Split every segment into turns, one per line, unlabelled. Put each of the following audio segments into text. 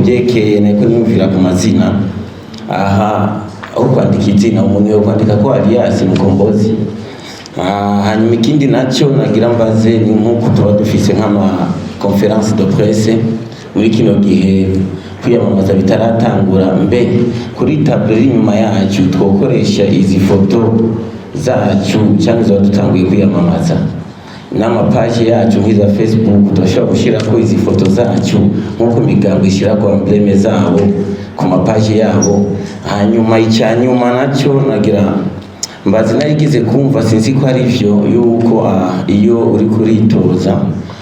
kubyekeye niko nimvira ku mazina aha aho kwandika izina umuntu yo kwandika ko alias Mukombozi. Hanyuma ikindi nacyo nagira mbaze ni nkuko tuba dufise nk'ama conference de presse muri kino gihe kwiyamamaza bitaratangura, mbe kuri table inyuma yacu twokoresha izi foto zacu cyangwa zo dutanguye kwiyamamaza n'amapaji yacu nk'iza Facebook turashobora gushyirako izi foto zacu nkuko imigambo ishyirako embleme zabo ku mapaji yabo. Hanyuma icyanyuma nacyo nagira mbazi nayigize kumva sinzi ko ari byo yuko iyo uri kuritoza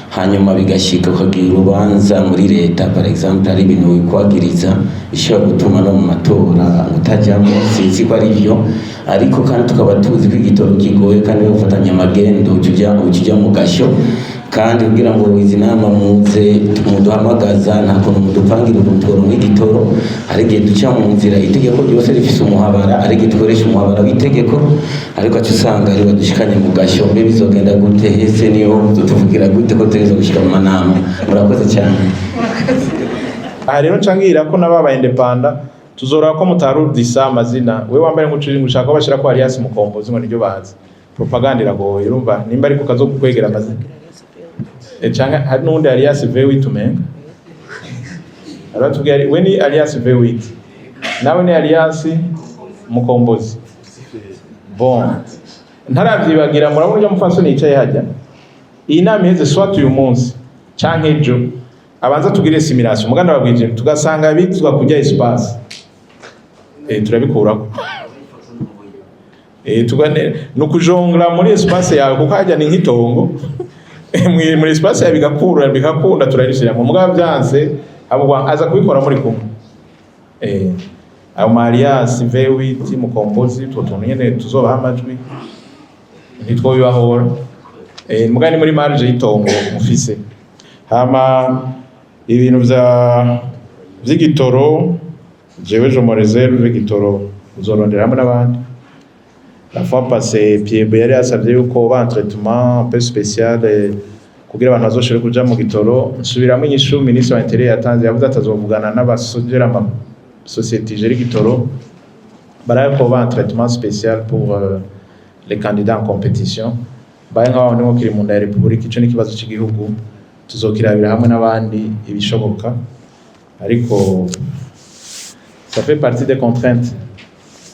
hanyuma bigashika ukagira urubanza muri leta par exemple ari ibintu wikwagiriza ishobora gutuma no mu matora utajyamo, sinzi ko ari byo. Ariko kandi tukaba tuzi ko igitoro kigoye kandi bafatanya amagendo ujya mu gasho, kandi kugira ngo izi nama muze muduhamagaza nta kuntu mudupangira urutoro n'igitoro, ari gihe duca mu nzira itegeko ryose rifise umuhabara, ari gihe dukoresha umuhabara w'itegeko, ariko aca usanga ari badushikanye mu gasho. Mbe bizogenda gute? Hese niyo tuvugira gute ko tuza gushika mu manama? Murakoze cyane.
Aha rero cangira ko nababa independent tuzora ko mutarudisa amazina, we wambaye ngucuri ngushaka ko bashira ko alias Mukombozi ngo niryo bazi propaganda iragoye, urumva nimba ariko kazo kukwegera amazina cyangwa hari n'undi alias V8 umenga aratubwira we ni alias V8 nawe ni alias Mukombozi. Bon ntaravyibagira, murabona ujya mufaso nicaye hajya iyi nama iheze swat uyu munsi canke ejo abanza tugire simulation muganda babwije tugasanga bitwa kujya espace turabikurako tugane no kujongla muri espace yawe kuko hajya ni nk'itongo muri espace ya bigakunda turarishira mu mugabo byanse abo aza kubikora muri kumwe ayo Alias V8 Mukombozi tutonye nyene tuzoba amajwi nitwo bibahora mugani muri marge y'itongo mufise. Hama ibintu vy'igitoro jewe je mo reserve igitoro uzorondera hamwe n'abandi. La fois passée Pierre yari asabye yuko ba traitement un peu spécial kugira abantu bazoshire kuja mu gitoro, nsubiramo inyishu ministre wa intérieur yatanze, yavuze atazovugana n'abasogera ama société gérée gitoro baraye ko ba traitement spécial pour les candidats en compétition baye nk'aho ndimo kiri mu ndaya Republique. Ico ni kibazo cy'igihugu tuzokirabira hamwe n'abandi ibishoboka, ariko ça fait partie des contraintes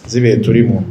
zibe turimo.